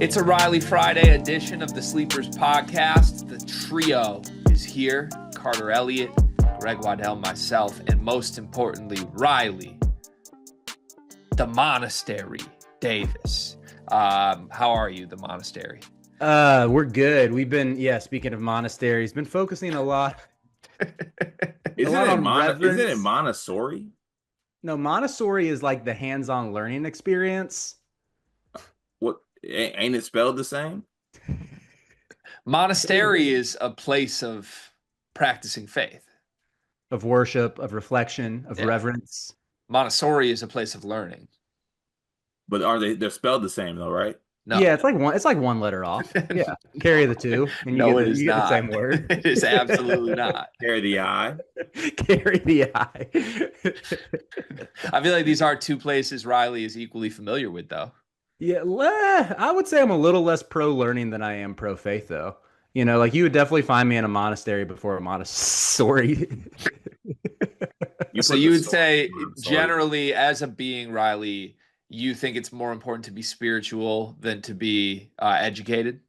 It's a Riley Friday edition of the Sleepers Podcast. The trio is here. Carter Elliott, Greg Waddell, myself, and most importantly, Riley, the Monastery Davis. How are you, the Monastery? We're good. We've been, speaking of monasteries, been focusing a lot. Isn't it Montessori? No, Montessori is like the hands-on learning experience. What, ain't it spelled the same? Monastery is a place of practicing faith, of worship, of reflection, of reverence. Montessori is a place of learning. But they're spelled the same though, right? No. Yeah, it's like one letter off. Yeah. Carry the two. And you no, get it is you not. Get the same word. It is absolutely not. Carry the I. Carry the I. I feel like these are two places Riley is equally familiar with, though. Yeah, I would say I'm a little less pro-learning than I am pro-faith, though. You know, like you would definitely find me in a monastery before a Montessori. So you would say, generally, as a being, Riley, you think it's more important to be spiritual than to be educated?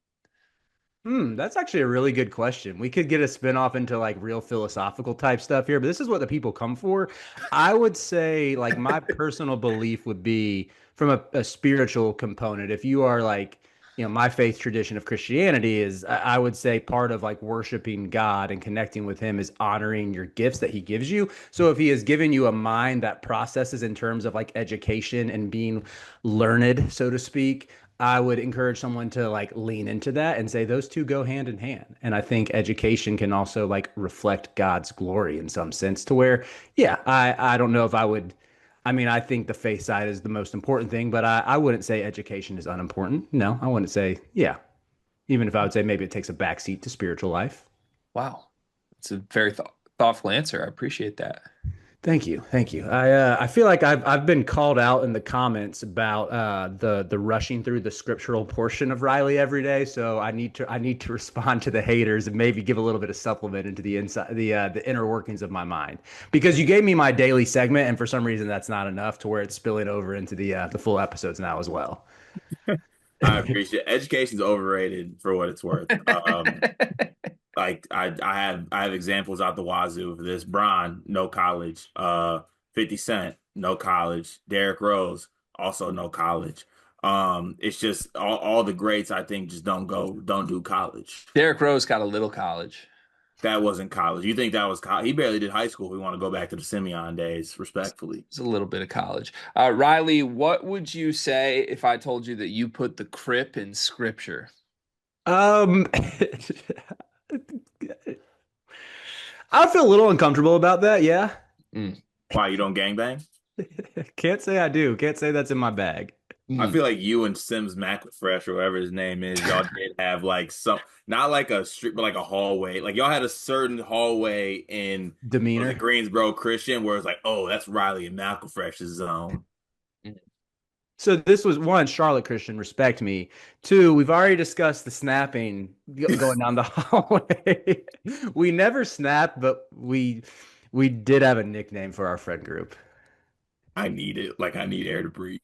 That's actually a really good question. We could get a spinoff into like real philosophical type stuff here, but this is what the people come for. I would say like my personal belief would be from a spiritual component. If you are like, you know, my faith tradition of Christianity is, I would say part of like worshiping God and connecting with him is honoring your gifts that he gives you. So if he has given you a mind that processes in terms of like education and being learned, so to speak, I would encourage someone to like lean into that and say those two go hand in hand. And I think education can also like reflect God's glory in some sense to where, I don't know if I would. I mean, I think the faith side is the most important thing, but I wouldn't say education is unimportant. No, I wouldn't say, even if I would say maybe it takes a backseat to spiritual life. Wow. It's a very thoughtful answer. I appreciate that. Thank you. I feel like I've been called out in the comments about the rushing through the scriptural portion of Riley every day. So I need to respond to the haters and maybe give a little bit of supplement into the inner workings of my mind, because you gave me my daily segment and for some reason that's not enough to where it's spilling over into the full episodes now as well. I appreciate it. Education's overrated for what it's worth. Like I have examples out the wazoo of this. Bron, no college. 50 Cent, no college. Derrick Rose, also no college. It's just all the greats I think just don't do college. Derrick Rose got a little college. That wasn't college. You think that was college? He barely did high school. We want to go back to the Simeon days, respectfully. It's a little bit of college. Riley, what would you say if I told you that you put the crip in scripture? I feel a little uncomfortable about that. Yeah. Why, you don't gangbang? Can't say I do. Can't say that's in my bag. I feel like you and Sims McElfresh, or whatever his name is, y'all did have like some, not like a street, but like a hallway. Like y'all had a certain hallway in demeanor, Greensboro Christian, where it's like, oh, that's Riley and McElfresh's zone. So this was one, Charlotte Christian, respect me. Two, we've already discussed the snapping going down the hallway. We never snapped, but we did have a nickname for our friend group. I need it. Like I need air to breathe.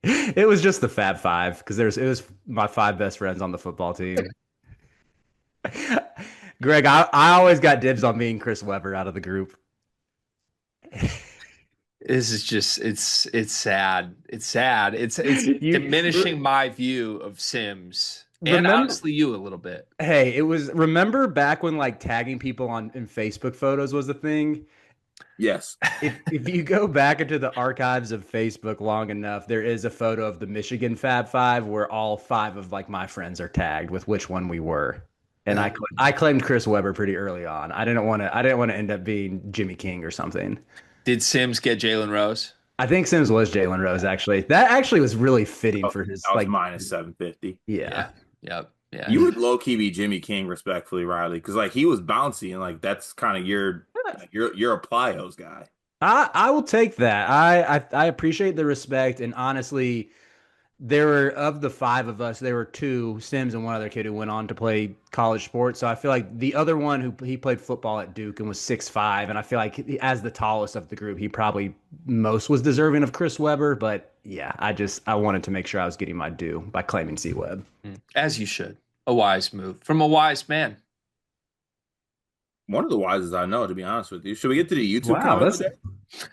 It was just the Fab Five because it was my 5 best friends on the football team. Greg, I always got dibs on being Chris Webber out of the group. This is just it's sad. It's sad. It's diminishing my view of Sims. And honestly you a little bit. Hey, remember back when like tagging people in Facebook photos was a thing? Yes. If you go back into the archives of Facebook long enough, there is a photo of the Michigan Fab Five where all 5 of like my friends are tagged with which one we were. And I claimed Chris Webber pretty early on. I didn't want to end up being Jimmy King or something. Did Sims get Jalen Rose? I think Sims was Jalen Rose, actually. That actually was really fitting for his like minus 750. Yeah. Yep. Yeah. You would low key be Jimmy King, respectfully, Riley, because like he was bouncy and like that's kind of you're a Plyos guy. I will take that. I appreciate the respect, and honestly, there were of the five of us, there were two Sims and one other kid who went on to play college sports. So I feel like the other one who he played football at Duke and was 6'5", and I feel like as the tallest of the group, he probably most was deserving of Chris Webber. But yeah, I wanted to make sure I was getting my due by claiming C Webb. As you should. A wise move from a wise man. One of the wisest I know, to be honest with you. Should we get to the YouTube Wow, comment that's today?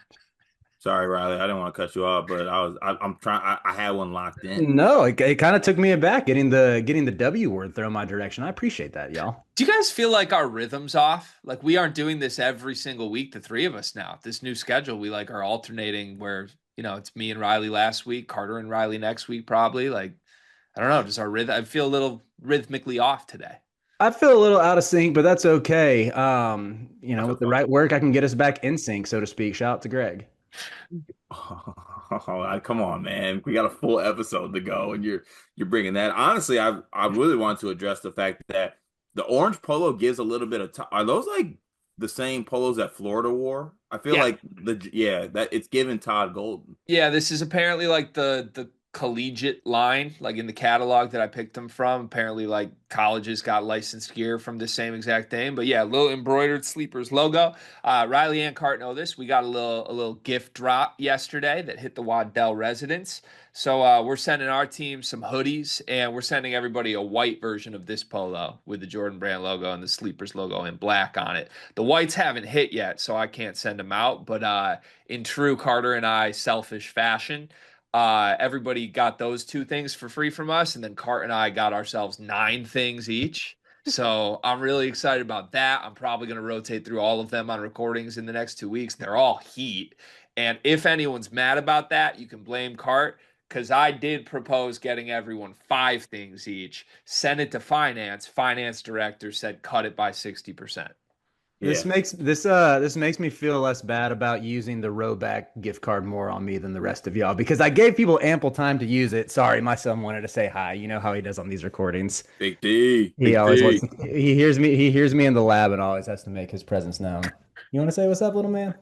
Sorry, Riley. I didn't want to cut you off, but I'm trying. I had one locked in. no. It kind of took me aback getting the W word thrown my direction. I appreciate that, y'all. Do you guys feel like our rhythm's off? Like we aren't doing this every single week, the three of us now. This new schedule, we like are alternating where, it's me and Riley last week, Carter and Riley next week, probably. Like, I don't know, just our rhythm. I feel a little rhythmically off today. I feel a little out of sync, but that's okay. I feel With the fine. right work, I can get us back in sync, so to speak. Shout out to Greg. Oh, come on, man. We got a full episode to go, and you're bringing that. Honestly, I really want to address the fact that the orange polo gives a little bit of are those like the same polos that Florida wore? I feel Yeah. like that it's giving Todd Golden. Yeah, this is apparently like the collegiate line, like in the catalog that I picked them from. Apparently, like colleges got licensed gear from the same exact thing. But yeah, little embroidered sleepers logo. Riley and Cart know this. We got a little gift drop yesterday that hit the Waddell residence. So we're sending our team some hoodies, and we're sending everybody a white version of this polo with the Jordan Brand logo and the Sleepers logo in black on it. The whites haven't hit yet, so I can't send them out. But in true Carter and I selfish fashion, everybody got those two things for free from us, and then Cart and I got ourselves 9 things each. So I'm really excited about that. I'm probably going to rotate through all of them on recordings in the next 2 weeks. They're all heat. And if anyone's mad about that, you can blame Cart because I did propose getting everyone 5 things each, send it to finance. Finance director said cut it by 60%. Yeah, This makes me feel less bad about using the Roback gift card more on me than the rest of y'all because I gave people ample time to use it. Sorry, my son wanted to say hi. You know how he does on these recordings. Big D, He Big always D. wants he hears me in the lab and always has to make his presence known. You want to say what's up, little man?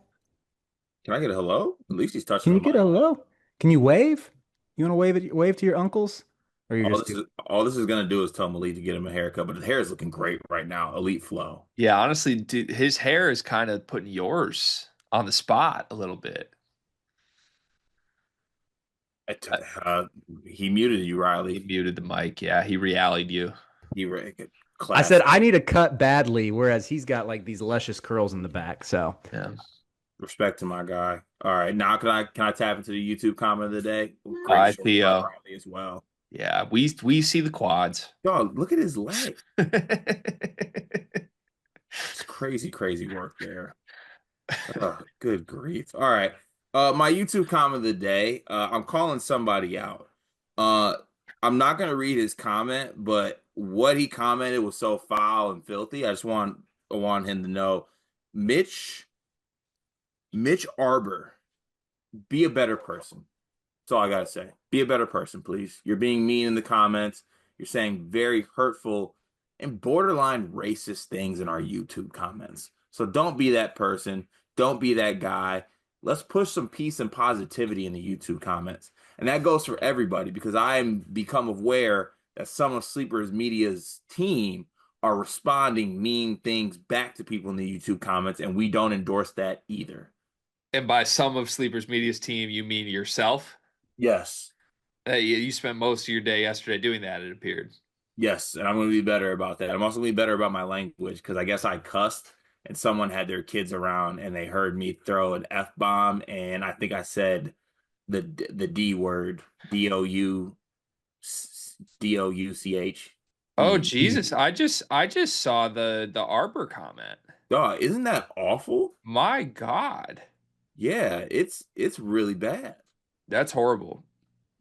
Can I get a hello? At least he's touching Can the you get a mic. hello? Can you wave? You want to wave to your uncles? Or you're just too All this is gonna do is tell Malik to get him a haircut, but his hair is looking great right now. Elite flow. Yeah, honestly, dude, his hair is kind of putting yours on the spot a little bit. It- Uh, he muted you, He Riley. muted the mic. Yeah, he reality'd you. He re- I said classic. I need a cut badly, whereas he's got like these luscious curls in the back. So Yeah. Respect to my guy. All right, now can I tap into the YouTube comment of the day? Great Hi, short by Theo. Riley as well. Yeah, we see the quads. Dog, look at his leg. All It's crazy, crazy work there. Good grief. All right. My YouTube comment of the day. I'm calling somebody out. Uh, I'm not gonna read his comment, but what he commented was so foul and filthy. I want him to know, Mitch Mitch Arbor, be a better person. That's all I gotta say. Be a better person, please. You're being mean in the comments. You're saying very hurtful and borderline racist things in our YouTube comments. So don't be that person. Don't be that guy. Let's push some peace and positivity in the YouTube comments. And that goes for everybody because I am become aware that some of Sleepers Media's team are responding mean things back to people in the YouTube comments, and we don't endorse that either. And by some of Sleepers Media's team, you mean yourself? Yes. You spent most of your day yesterday doing that, it appeared. Yes, and I'm going to be better about that. I'm also going to be better about my language because I guess I cussed and someone had their kids around and they heard me throw an F bomb and I think I said the D word, DOUCH. Oh Jesus! I just saw the Arbor comment. Dog, isn't that awful? My God, Yeah, it's really bad. that's horrible.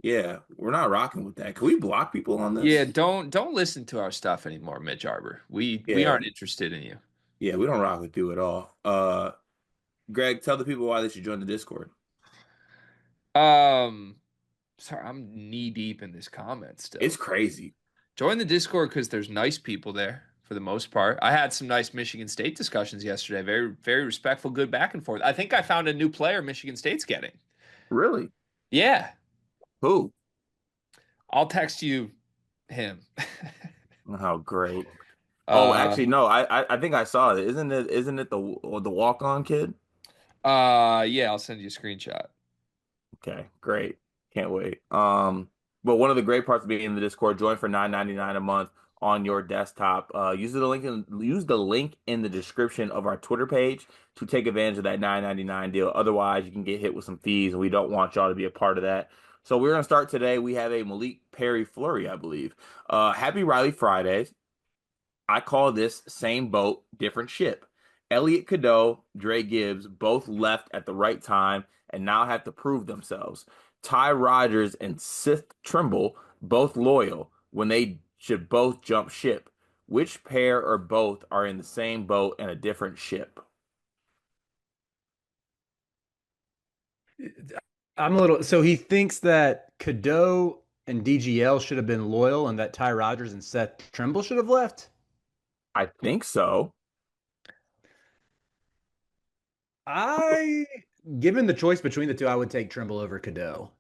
Yeah, we're not rocking with that. Can we block people on Yeah, this? don't listen to our stuff anymore, Mitch Arbor. We Yeah, aren't interested in you. yeah, we don't rock with you at all. Greg, tell the people why they should join the Discord. Um, sorry, I'm knee deep in this comment It's still. crazy. Join the Discord because there's nice people there for the most part. I had some nice Michigan State discussions yesterday. Very, very respectful, good back and forth. I think I found a new player Michigan State's getting. Really? Yeah. Who? I'll text you him. Oh, great. Oh, uh, actually, no. I think I saw it. Isn't it the walk-on kid? yeah, I'll send you a screenshot. Okay, great. Can't wait. But one of the great parts of being in the Discord, join for 9.99 a month on your desktop. Use the link in the description of our Twitter page to take advantage of that 9.99 deal. Otherwise, you can get hit with some fees, and we don't want y'all to be a part of that. So we're gonna start today. We have a Malik Perry flurry, I believe. Happy Riley Fridays. I call this same boat, different ship. Elliot Cadeau, Dre Gibbs both left at the right time and now have to prove themselves. Ty Rogers and Sith Trimble, both loyal when they should both jump ship. Which pair or both are in the same boat and a different ship? I'm a little. So he thinks that Cadeau and DGL should have been loyal, and that Ty Rogers and Seth Trimble should have left. I think so. I, given the choice between the two, I would take Trimble over Cadeau.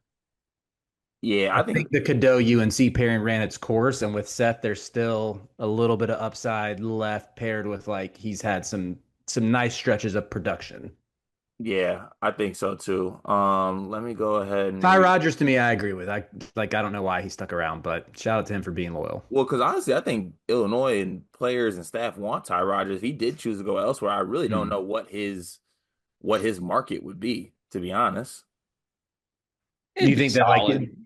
Yeah, I I think think the Cadeau UNC pairing ran its course, and with Seth, there's still a little bit of upside left, paired with like he's had some nice stretches of production. yeah, I think so too. Let me go ahead and Ty read. Rogers to me, I agree with. I don't know why he stuck around, but shout out to him for being loyal. Well, because honestly, I think Illinois and players and staff want Ty Rogers. If he did choose to go elsewhere, I really don't Hmm. know what his market would be, to be honest. It'd You be think that like solid.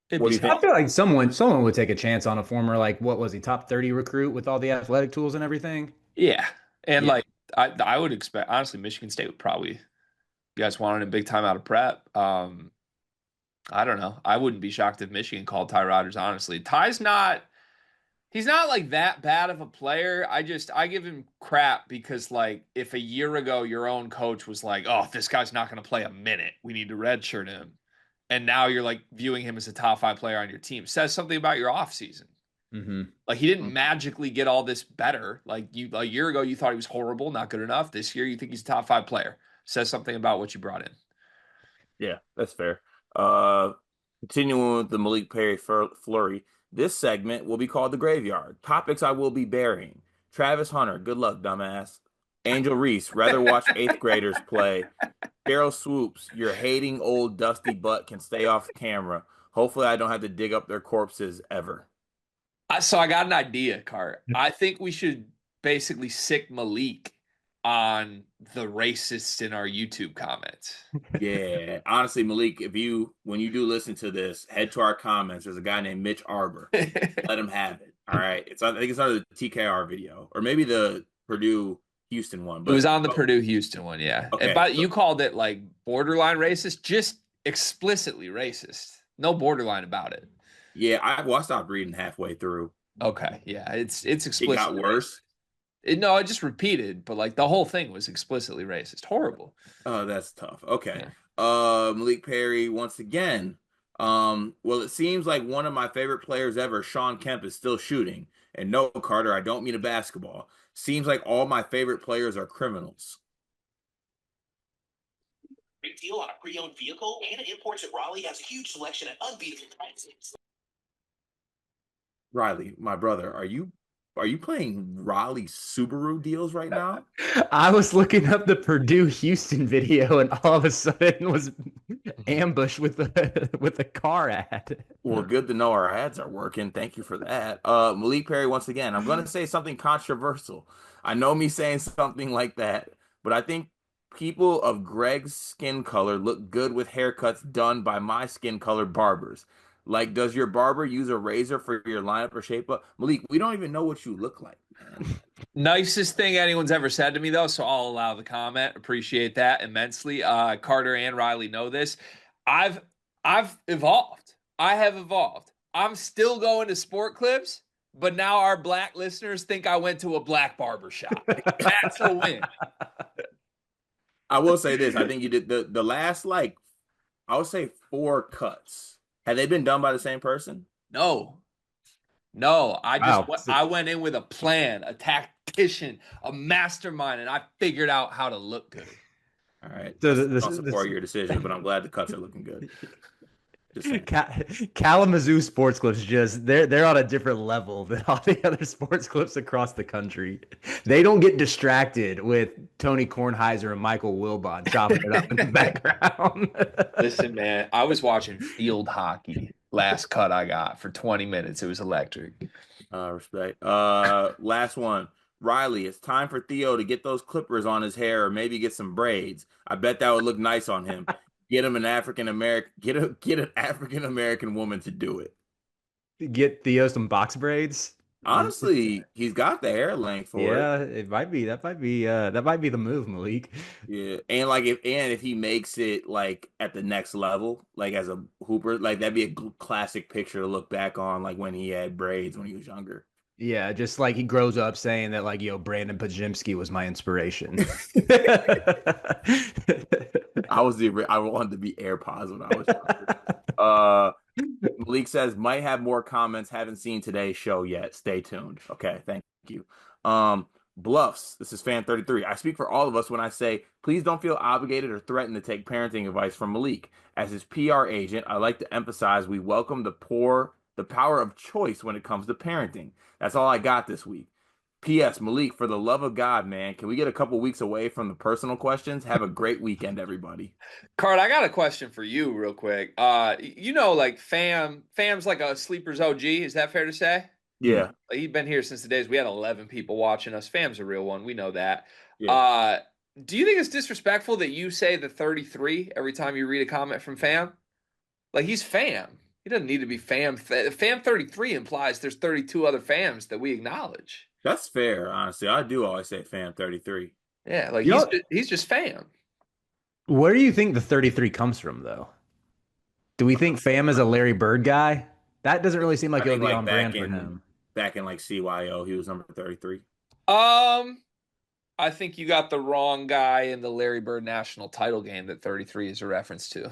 It'd What be do you I think? solid. feel like someone would take a chance on a former like what was he top 30 recruit with all the athletic tools and everything. Yeah, and Yeah, like I would expect honestly, Michigan State would probably you guys wanted him big time out of prep. I don't know. I wouldn't be shocked if Michigan called Ty Rodgers. Honestly, he's not like that bad of a player. I give him crap because like if a year ago your own coach was like, "Oh, this guy's not going to play a minute. We need to redshirt him." And now you're like viewing him as a top 5 player on your team. Says something about your offseason. Hmm. Like he didn't magically get all this better. Like you a year ago you thought he was horrible, not good enough. This year you think he's a top 5 player. Says something about what you brought in. yeah, that's fair. Uh, Continuing with the Malik Perry flurry, this segment will be called the Graveyard. Topics I will be burying. Travis Hunter, good luck, dumbass. Angel Reese, rather watch eighth graders play. Cheryl Swoops, your hating old dusty butt can stay off camera. Hopefully, I don't have to dig up their corpses ever. So I got an idea, Cart. I think we should basically sick Malik on the racists in our YouTube comments. Yeah, honestly, Malik, when you do listen to this, head to our comments. There's a guy named Mitch Arbor. It Let him have it. All right. I think it's under the TKR video or maybe the Purdue Houston one. was But on the Purdue Houston one, yeah. And okay, but you called it like borderline racist, just explicitly racist. No borderline about it. yeah, I stopped reading halfway through. Okay, yeah, it's It got explicitly racist. worse. No, I just repeated, but like the whole thing was explicitly racist. Horrible. Oh, that's tough. Okay. Yeah. Malik Perry once again. Well, it seems like one of my favorite players ever, Sean Kemp, is still shooting. And no, Carter, I don't mean a basketball. Seems like all my favorite players are criminals. Great deal on a pre-owned vehicle. Anna Imports at Raleigh has a huge selection at unbeatable prices. Riley, my brother, are you playing Raleigh Subaru deals right now? I was looking up the Purdue Houston video and all of a sudden was ambushed with the car ad. Well, good to know our ads are working. Thank you for that. Malik Perry, once again, I'm going to say something controversial. I know me saying something like that, but I think people of Greg's skin color look good with haircuts done by my skin color barbers. Like, does your barber use a razor for your lineup or shape up? Malik, we don't even know what you look like, man. Nicest thing anyone's ever said to me, though, so I'll allow the comment. Appreciate that immensely. Carter and Riley know this. I've I've evolved. I have evolved. I'm still going to sport clips, but now our black listeners think I went to a black barber shop. That's a win. I will say this. I think you did the last, like, I would say 4 cuts. Had they been done by the same person? No, no. Wow. I went in with a plan, a tactician, a mastermind, and I figured out how to look good. All right. So I this, don't support your decision, but I'm glad the cuts are looking good. Just saying. Kalamazoo sports clips they're on a different level than all the other sports clips across the country. They don't get distracted with Tony Kornheiser and Michael Wilbon chopping it up in the background. Listen, man, I was watching field hockey last cut I got for 20 minutes. It was electric. Respect. Last one. Riley, it's time for Theo to get those clippers on his hair or maybe get some braids. I bet that would look nice on him. Get him an African American get an African American woman to do it. Get Theo some box braids. Honestly, he's got the hair length for it. Yeah, it might be. That might be the move, Malik. Yeah, and like if he makes it like at the next level, like as a hooper, like that'd be a classic picture to look back on, like when he had braids when he was younger. Yeah, just like he grows up saying that, like, yo, Brandon Pajimski was my inspiration. I wanted to be AirPods when I was younger. Malik says might have more comments. Haven't seen today's show yet. Stay tuned. Okay, thank you. Bluffs. This is fan 33. I speak for all of us when I say please don't feel obligated or threatened to take parenting advice from Malik. As his PR agent, I like to emphasize we welcome the power of choice when it comes to parenting. That's all I got this week. P.S. Malik, for the love of God, man, can we get a couple weeks away from the personal questions? Have a great weekend, everybody. Card, I got a question for you real quick. Like Fam's like a sleeper's OG. Is that fair to say? Yeah. Like, he's been here since the days we had 11 people watching us. Fam's a real one. We know that. Yeah. Do you think it's disrespectful that you say the 33 every time you read a comment from Fam? Like, he's Fam. He doesn't need to be Fam. Fam 33 implies there's 32 other Fams that we acknowledge. That's fair, honestly. I do always say fan 33. Yeah, like he's just Fam. Where do you think the 33 comes from, though? Do we think Fam is a Larry Bird guy? That doesn't really seem like it would be on brand for him. Back in like CYO, he was number 33. I think you got the wrong guy in the Larry Bird national title game that 33 is a reference to.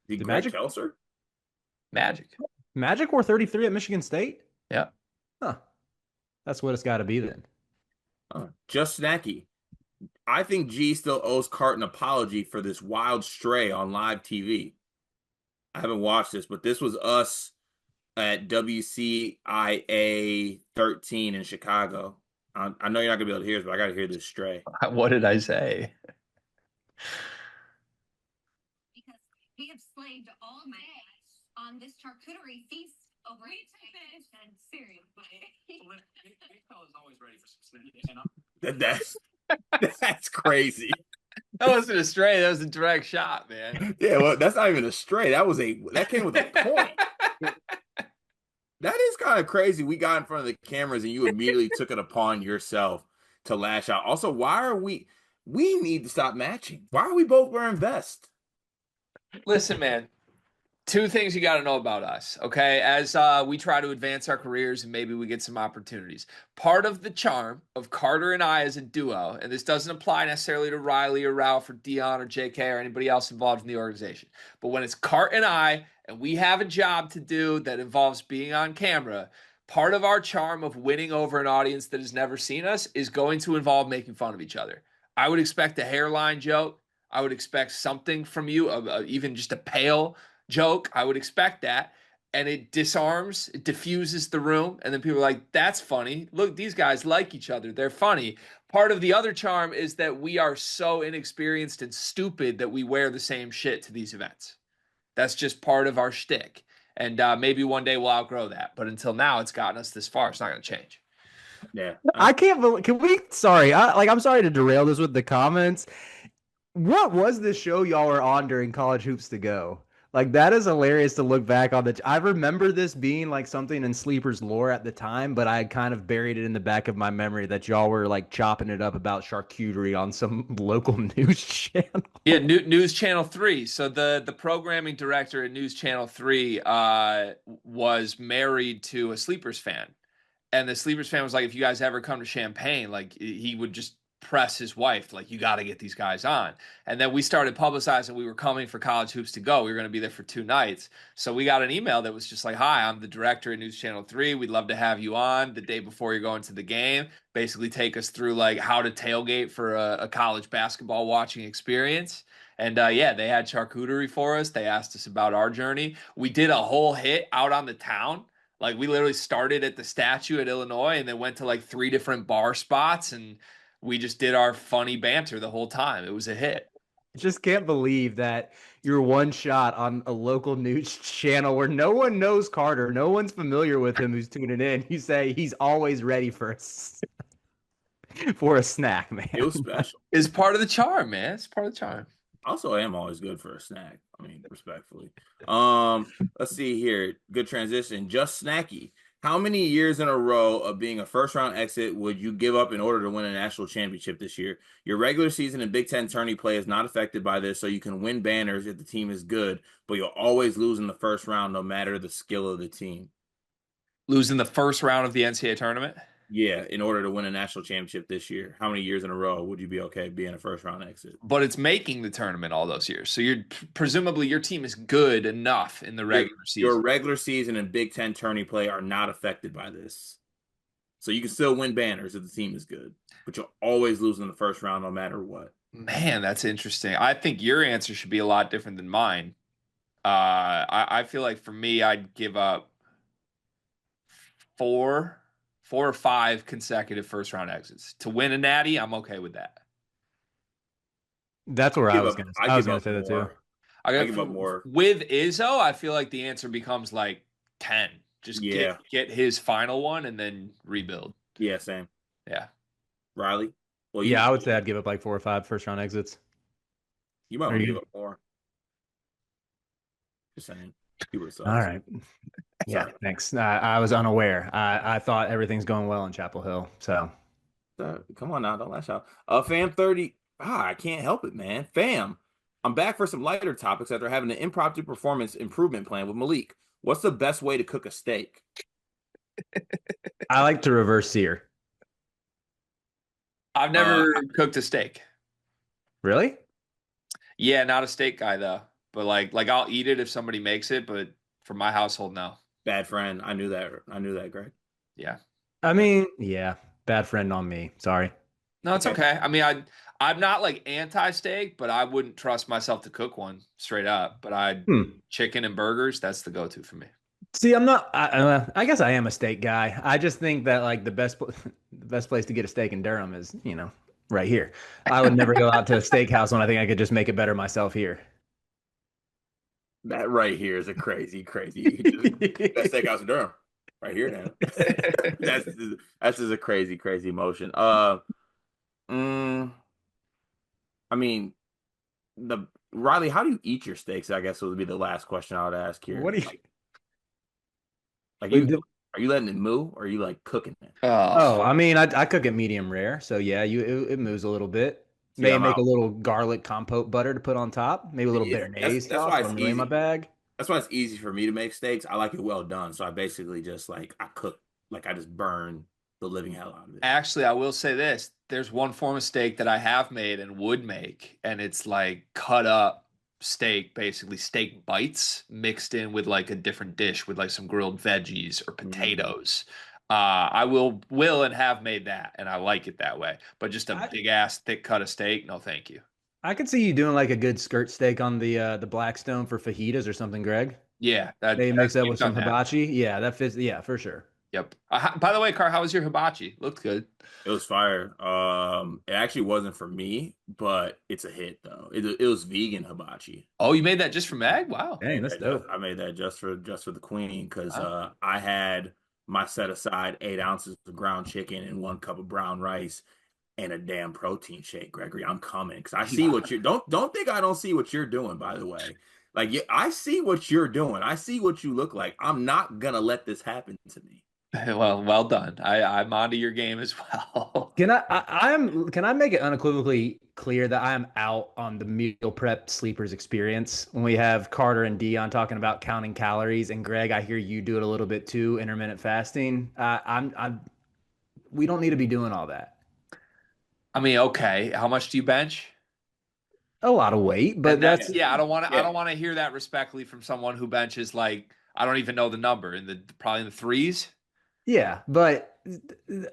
The Magic Kelser? Magic wore 33 at Michigan State? Yeah. Huh. That's what it's got to be then. Just Snacky. I think G still owes Cart an apology for this wild stray on live TV. I haven't watched this, but this was us at WCIA 13 in Chicago. I know you're not going to be able to hear this, but I got to hear this stray. What did I say? Because we have slaved all my on this charcuterie feast over and cereal. Always ready for some That's crazy. That wasn't a stray. That was a direct shot, man. Yeah, well, that's not even a stray. That came with a point. That is kind of crazy. We got in front of the cameras and you immediately took it upon yourself to lash out. Also, we need to stop matching. Why are we both wearing vests? Listen, man. Two things you got to know about us, okay? As we try to advance our careers and maybe we get some opportunities. Part of the charm of Carter and I as a duo, and this doesn't apply necessarily to Riley or Ralph or Dion or JK or anybody else involved in the organization, but when it's Cart and I, and we have a job to do that involves being on camera, part of our charm of winning over an audience that has never seen us is going to involve making fun of each other. I would expect a hairline joke. I would expect something from you, even just a pale joke. I would expect that. And it disarms, it diffuses the room. And then people are like, that's funny. Look, these guys like each other. They're funny. Part of the other charm is that we are so inexperienced and stupid that we wear the same shit to these events. That's just part of our shtick. And maybe one day we'll outgrow that. But until now, it's gotten us this far. It's not going to change. Yeah. I can't believe, I'm sorry to derail this with the comments. What was this show y'all were on during College Hoops to Go? Like, that is hilarious to look back on. I remember this being like something in Sleeper's lore at the time, but I had kind of buried it in the back of my memory that y'all were like chopping it up about charcuterie on some local news channel. Yeah, News Channel 3. So the programming director at News Channel 3 was married to a Sleepers fan. And the Sleepers fan was like, if you guys ever come to Champaign, like, he would just press his wife, like, you got to get these guys on. And then we started publicizing we were coming for College Hoops to Go. We were going to be there for 2 nights. So we got an email that was just like, hi, I'm the director at News Channel 3. We'd love to have you on the day before you're going to the game. Basically, take us through like how to tailgate for a college basketball watching experience. And yeah, they had charcuterie for us. They asked us about our journey. We did a whole hit out on the town. Like, we literally started at the statue at Illinois and then went to like 3 different bar spots, and we just did our funny banter the whole time. It was a hit. Just can't believe that you're one shot on a local news channel where no one knows Carter, no one's familiar with him who's tuning in. You say he's always ready for for a snack, man. It was special. It's part of the charm, man. It's part of the charm. Also, I am always good for a snack. I mean, respectfully. Let's see here. Good transition. Just Snacky. How many years in a row of being a first round exit would you give up in order to win a national championship this year? Your regular season and Big Ten tourney play is not affected by this, so you can win banners if the team is good, but you'll always lose in the first round no matter the skill of the team. Losing the first round of the NCAA tournament? Yeah, in order to win a national championship this year, how many years in a row would you be okay being a first round exit? But it's making the tournament all those years. So you're presumably your team is good enough in the regular season. Your regular season and Big Ten tourney play are not affected by this. So you can still win banners if the team is good, but you'll always lose in the first round no matter what. Man, that's interesting. I think your answer should be a lot different than mine. I feel like for me, I'd give up four or five consecutive first round exits. To win a natty, I'm okay with that. That's where I was going to say that too. I give up more. With Izzo, I feel like the answer becomes like 10. Just get his final one and then rebuild. Yeah, same. Yeah. Riley? Well, yeah, I would say I'd give up like 4 or 5 first round exits. You might want to give up more. Just saying. All right. Yeah, thanks. I was unaware. I thought everything's going well in Chapel Hill. So, come on now, don't lash out. Fam 30. I can't help it, man. Fam, I'm back for some lighter topics after having an impromptu performance improvement plan with Malik. What's the best way to cook a steak? I like to reverse sear. I've never cooked a steak. Really? Yeah, not a steak guy though. But like I'll eat it if somebody makes it, but for my household, no. Bad friend. I knew that, Greg. Yeah. I mean, yeah, bad friend on me. Sorry. No, it's okay. I mean, I'm not like anti-steak, but I wouldn't trust myself to cook one straight up. But chicken and burgers, that's the go-to for me. See, I'm not. I guess I am a steak guy. I just think that like the best place to get a steak in Durham is right here. I would never go out to a steakhouse when I think I could just make it better myself here. That right here is a crazy. Best steakhouse in Durham, right here now. that's just a crazy motion. I mean, Riley, how do you eat your steaks? I guess would be the last question I would ask here. What do you are you letting it moo or are you like cooking it? I mean, I cook it medium rare, so yeah, it moves a little bit. Maybe make a little garlic compote butter to put on top. Maybe a little béarnaise sauce. That's why it's easy in my bag. That's why it's easy for me to make steaks. I like it well done, so I basically just I cook, I just burn the living hell out of it. Actually, I will say this: there's one form of steak that I have made and would make, and it's like cut up steak, basically steak bites mixed in with like a different dish with like some grilled veggies or potatoes. I will and have made that, and I like it that way. But just a big ass thick cut of steak, no, thank you. I could see you doing like a good skirt steak on the Blackstone for fajitas or something, Greg. Yeah, they mix that with some hibachi. Yeah, that fits. Yeah, for sure. Yep. By the way, Car, how was your hibachi? Looked good. It was fire. It actually wasn't for me, but it's a hit though. It was vegan hibachi. Oh, you made that just for Meg? Wow. Dang, that's dope. I made that just for the queen because I had my set aside 8 ounces of ground chicken and 1 cup of brown rice and a damn protein shake. Gregory, I'm coming because I see what you're don't think I don't see what you're doing. By the way, I see what you're doing. I see what you look like. I'm not gonna let this happen to me. Well done. I'm onto your game as well. Can I make it unequivocally clear that I am out on the meal prep sleepers experience when we have Carter and Dion talking about counting calories, and Greg, I hear you do it a little bit too, intermittent fasting. We don't need to be doing all that. I mean, okay, how much do you bench? A lot of weight, but And that's that's yeah, I Yeah. don't want to hear that respectfully from someone who benches like I don't even know the number in the probably in the threes. yeah. But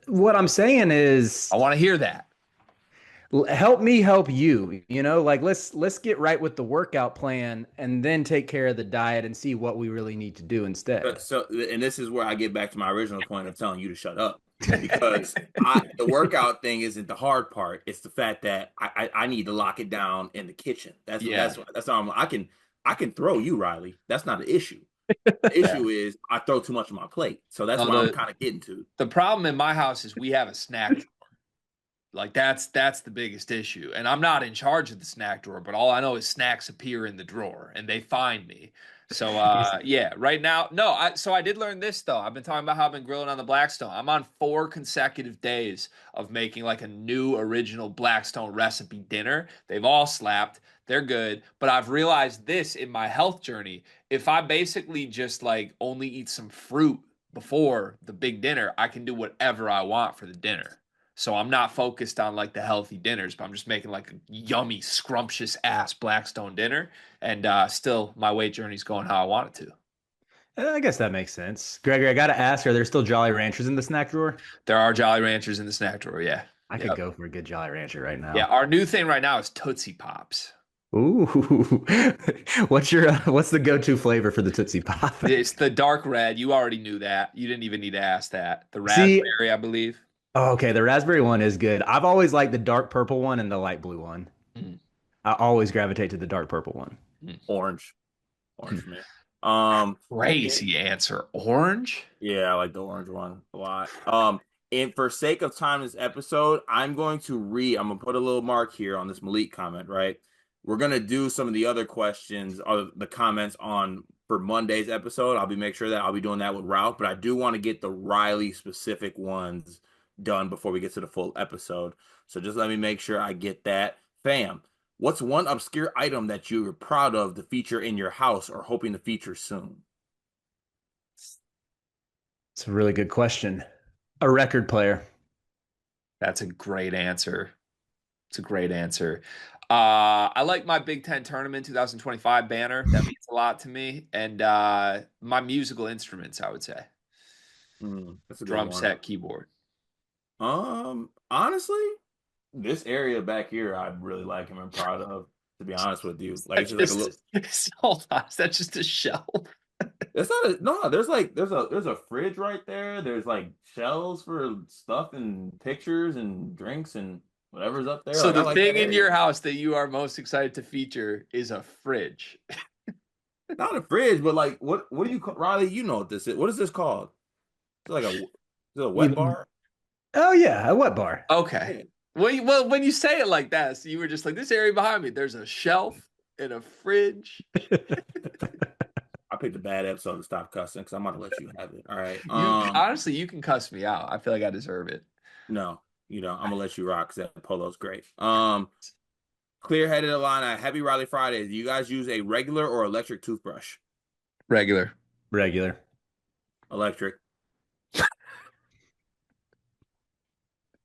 what I'm saying is I want to hear that. help me help you, like let's get right with the workout plan and then take care of the diet and see what we really need to do instead. So, and this is where I get back to my original point of telling you to shut up because the workout thing isn't the hard part. It's the fact that I need to lock it down in the kitchen. Yeah. That's all I can throw you, Riley. That's not the issue. The Yeah. issue is I throw too much on my plate. So that's No, what I'm kind of getting to. the problem in my house is we have a snack drawer. Like that's the biggest issue. And I'm not in charge of the snack drawer, but all I know is snacks appear in the drawer and they find me. So yeah, right now, no, I did learn this though. I've been talking about how I've been grilling on the Blackstone. I'm on 4 consecutive days of making like a new original Blackstone recipe dinner. They've all slapped. They're good. But I've realized this in my health journey. If I basically just like only eat some fruit before the big dinner, I can do whatever I want for the dinner. So I'm not focused on like the healthy dinners, but I'm just making like a yummy, scrumptious ass Blackstone dinner. And still, my weight journey's going how I want it to. I guess that makes sense. Gregory, I gotta ask, are there still Jolly Ranchers in the snack drawer? There are Jolly Ranchers in the snack drawer. Yeah. I could Yep. go for a good Jolly Rancher right Yeah. now. Our new thing right now is Tootsie Pops. Ooh, what's the go-to flavor for the Tootsie Pop? It's the dark red. You already knew that. You didn't even need to ask that. The See, raspberry, I believe. oh, okay, the raspberry one is good. I've always liked the dark purple one and the light blue one. Mm, I always gravitate to the dark purple one. mm. Orange for me. Um, Crazy answer. Orange? yeah, I like the orange one a lot. And for sake of time this episode, I'm gonna put a little mark here on this Malik comment, right? We're gonna do some of the other questions or the comments on for Monday's episode. Make sure that I'll be doing that with Ralph, but I do want to get the Riley specific ones done before we get to the full episode. So just let me make sure I get that. Fam, what's one obscure item that you're proud of to feature in your house or hoping to feature soon? It's a really good question. A record player. That's a great answer. It's a great answer. I like my Big Ten tournament 2025 banner. That means a lot to me. And my musical instruments, I would say. That's a good Drum one. set, keyboard. Honestly, this area back here, I really like and I'm proud of. To be honest with you, like it's That's just like a little. hold on, is that just a shelf? It's not a no. There's a fridge right there. There's like shelves for stuff and pictures and drinks and whatever's up there. So Like, I the like thing that in your area. house that you are most excited to feature is a fridge. Not a fridge, but like what do you call Riley? You know what this is? What is this called? Is it a wet bar? Oh yeah, a wet bar. Okay. Yeah. Well, when you say it like that, so you were just like, this area behind me, there's a shelf and a fridge. I picked a bad episode to stop cussing because I'm about to let you have it. All right. Honestly, you can cuss me out. I feel like I deserve it. No, I'm gonna let you rock because that polo's great. Clear-headed Alana, happy Riley Fridays. Do you guys use a regular or electric toothbrush? Regular. Regular. Electric.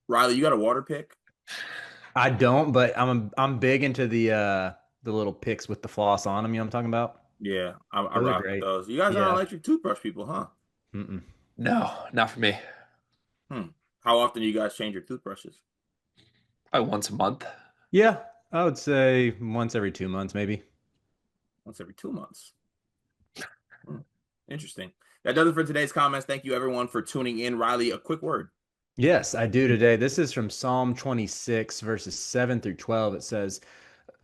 Riley, you got a water pick? I don't, but I'm big into the little picks with the floss on them. You know what I'm talking about? Yeah, I Those are rock with great. those. You guys aren't Yeah. electric toothbrush people, huh? Mm-mm. No, not for me. How often do you guys change your toothbrushes? Probably once a month. Yeah, I would say once every 2 months, maybe. Once every 2 months. Interesting. That does it for today's comments. Thank you, everyone, for tuning in. Riley, a quick word. Yes, I do today. This is from Psalm 26, verses 7 through 12. It says,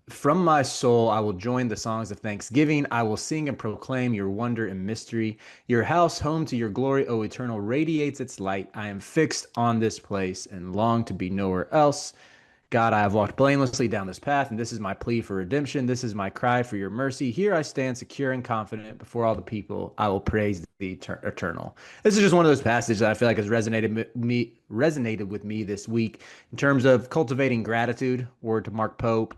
"From my soul, I will join the songs of thanksgiving. I will sing and proclaim your wonder and mystery. Your house, home to your glory, O eternal, radiates its light. I am fixed on this place and long to be nowhere else. God, I have walked blamelessly down this path, and this is my plea for redemption. This is my cry for your mercy. Here I stand secure and confident before all the people. I will praise the eternal." This is just one of those passages that I feel like has resonated with me this week in terms of cultivating gratitude. Word to Mark Pope.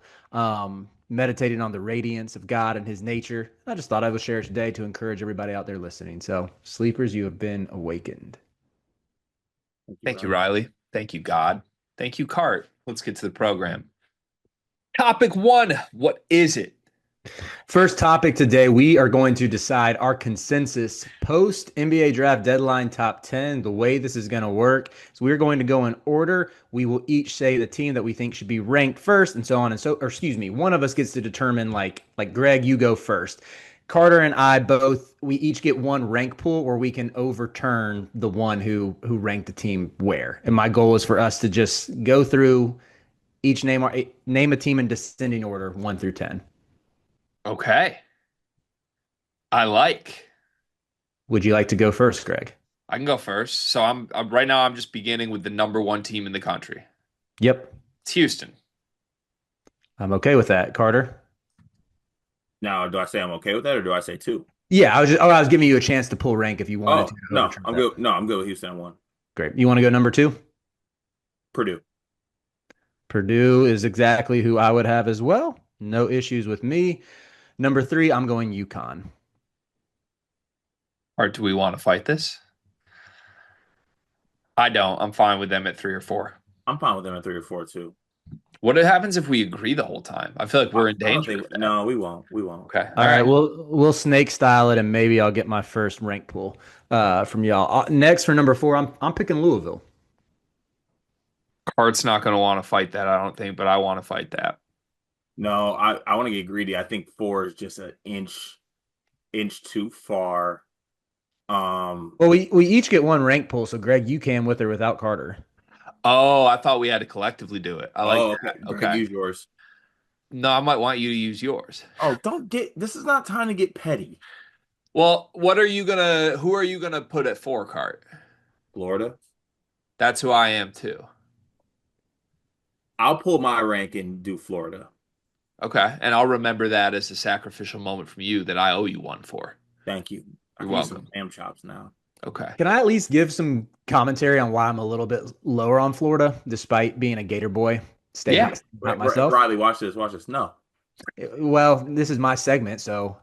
Meditating on the radiance of God and his nature. I just thought I would share it today to encourage everybody out there listening. So, sleepers, you have been awakened. Thank you, Riley. Thank you, God. Thank you, Cart. Let's get to the program. Topic 1. What is it? First topic today, we are going to decide our consensus post NBA draft deadline top 10. The way this is going to work is we're going to go in order. We will each say the team that we think should be ranked first and so on and so, or excuse me, one of us gets to determine like Greg, you go first. Carter and I both, we each get one rank pool where we can overturn the one who ranked the team where. And my goal is for us to just go through each name a team in descending order 1 through 10. Okay. I like. Would you like to go first, Greg? I can go first. So I'm right now I'm just beginning with the number 1 team in the country. Yep. It's Houston. I'm okay with that. Carter? Now, do I say I'm okay with that, or do I say 2? Yeah, I was giving you a chance to pull rank if you wanted to. No, I'm good. No, I'm good with Houston 1. Great. You want to go number 2? Purdue. Purdue is exactly who I would have as well. No issues with me. Number 3, I'm going UConn. Or do we want to fight this? I don't. I'm fine with them at 3 or 4. I'm fine with them at 3 or 4 too. What happens if we agree the whole time? I feel like we're in danger of that. No, we won't. We won't. Okay. All right. We'll snake style it, and maybe I'll get my first rank pool from y'all. Next for number 4, I'm picking Louisville. Hart's not going to want to fight that, I don't think, but I want to fight that. No, I want to get greedy. I think 4 is just an inch too far. Well, we each get one rank pool, so Greg, you can with or without Carter. Oh, I thought we had to collectively do it. I like that. Okay. Use yours. No, I might want you to use yours. Oh, this is not time to get petty. Well, who are you gonna put at 4, Cart? Florida. That's who I am too. I'll pull my rank and do Florida. Okay. And I'll remember that as a sacrificial moment from you that I owe you one for. Thank you. You're welcome. Some ham chops now. Okay. Can I at least give some commentary on why I'm a little bit lower on Florida, despite being a Gator boy? Myself. Riley, watch this. No. Well, this is my segment, so.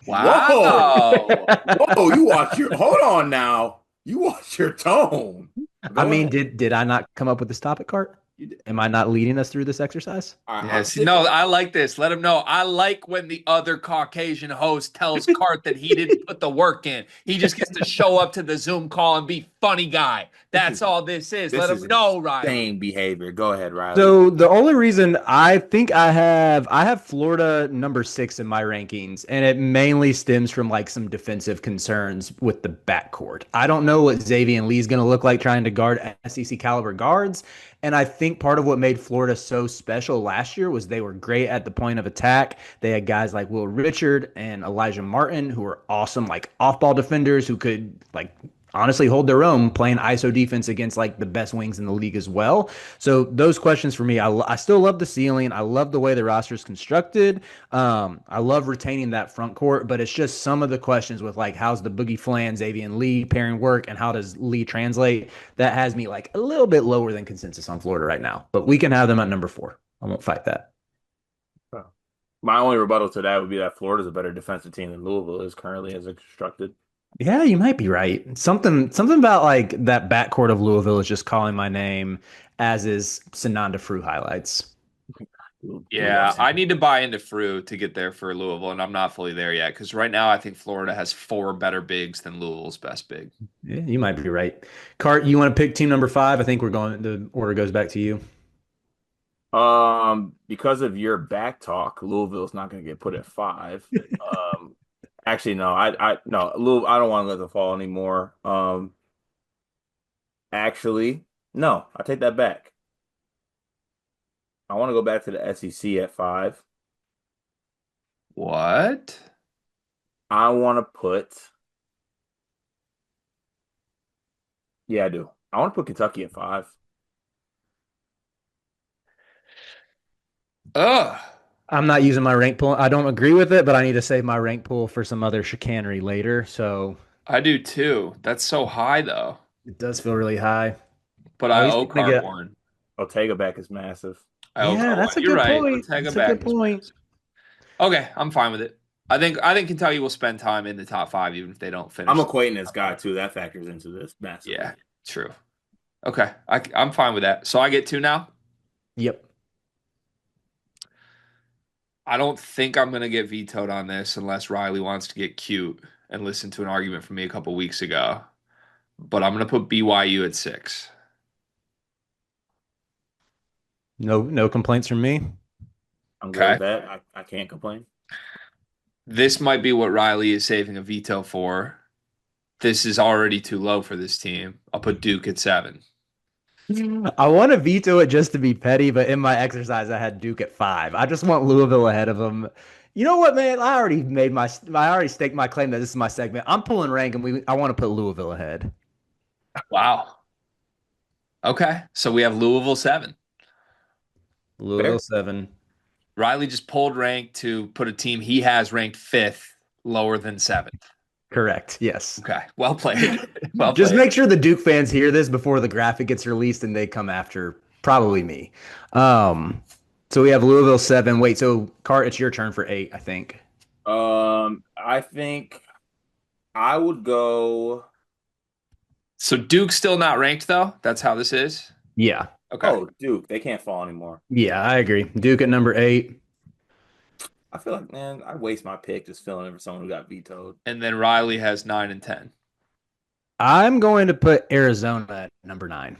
Wow. Whoa, hold on now. You watch your tone. Did I not come up with this topic, Cart? Am I not leading us through this exercise? Yes. No, I like this. Let him know. I like when the other Caucasian host tells Cart that he didn't put the work in. He just gets to show up to the Zoom call and be funny guy. That's all this is. Let him know, Riley. Same behavior. Go ahead, Riley. So the only reason I think I have Florida number 6 in my rankings, and it mainly stems from like some defensive concerns with the backcourt. I don't know what Xavier Lee is going to look like trying to guard SEC caliber guards. And I think part of what made Florida so special last year was they were great at the point of attack. They had guys like Will Richard and Elijah Martin who were awesome, like off-ball defenders who could like honestly hold their own playing ISO defense against like the best wings in the league as well. So those questions for me, I still love the ceiling. I love the way the roster is constructed. I love retaining that front court, but it's just some of the questions with like, how's the Boogie Flan, Xavier Lee pairing work, and how does Lee translate? That has me like a little bit lower than consensus on Florida right now, but we can have them at number 4. I won't fight that. My only rebuttal to that would be that Florida's a better defensive team than Louisville is currently as constructed. Yeah, you might be right. Something about like that backcourt of Louisville is just calling my name, as is Sananda Frew highlights. Yeah, I need to buy into Frew to get there for Louisville, and I'm not fully there yet because right now I think Florida has 4 better bigs than Louisville's best big. Yeah, you might be right. Cart, you want to pick team number 5? I think the order goes back to you. Because of your back talk, Louisville's not going to get put at 5. Actually, no, Louisville, I don't want to let them fall anymore. Actually, no, I take that back. I want to go back to the SEC at 5. What? I want to put. Yeah, I do. I want to put Kentucky at 5. Ugh. I'm not using my rank pool. I don't agree with it, but I need to save my rank pool for some other chicanery later. So I do too. That's so high though. it does feel really high. But I owe Cart one. Ortega back is massive. Yeah, that's a good point. Ortega that's a good point. Okay, I'm fine with it. I think Kentucky will spend time in the top 5 even if they don't finish. I'm equating this guy too. That factors into this massively. Yeah, true. Okay, I'm fine with that. So I get 2 now? Yep. I don't think I'm going to get vetoed on this unless Riley wants to get cute and listen to an argument from me a couple weeks ago. But I'm going to put BYU at 6. No complaints from me. I'm good with Okay. that. I can't complain. This might be what Riley is saving a veto for. This is already too low for this team. I'll put Duke at 7. I want to veto it just to be petty, but in my exercise, I had Duke at 5. I just want Louisville ahead of them. You know what, man? I already staked my claim that this is my segment. I'm pulling rank, and I want to put Louisville ahead. Wow. Okay. So we have Louisville 7. Louisville 7. Riley just pulled rank to put a team he has ranked 5th lower than 7th. Correct. Yes. Okay. Well played. Well Just played. make sure the Duke fans hear this before the graphic gets released and they come after probably me. So we have Louisville 7. Wait, so Cart, it's your turn for 8, I think. I think I would go. So Duke's still not ranked though? That's how this is? Yeah. Okay. Oh, Duke, they can't fall anymore. Yeah, I agree. Duke at number 8. I feel like, man, I waste my pick just filling in for someone who got vetoed. And then Riley has 9 and 10. I'm going to put Arizona at number 9.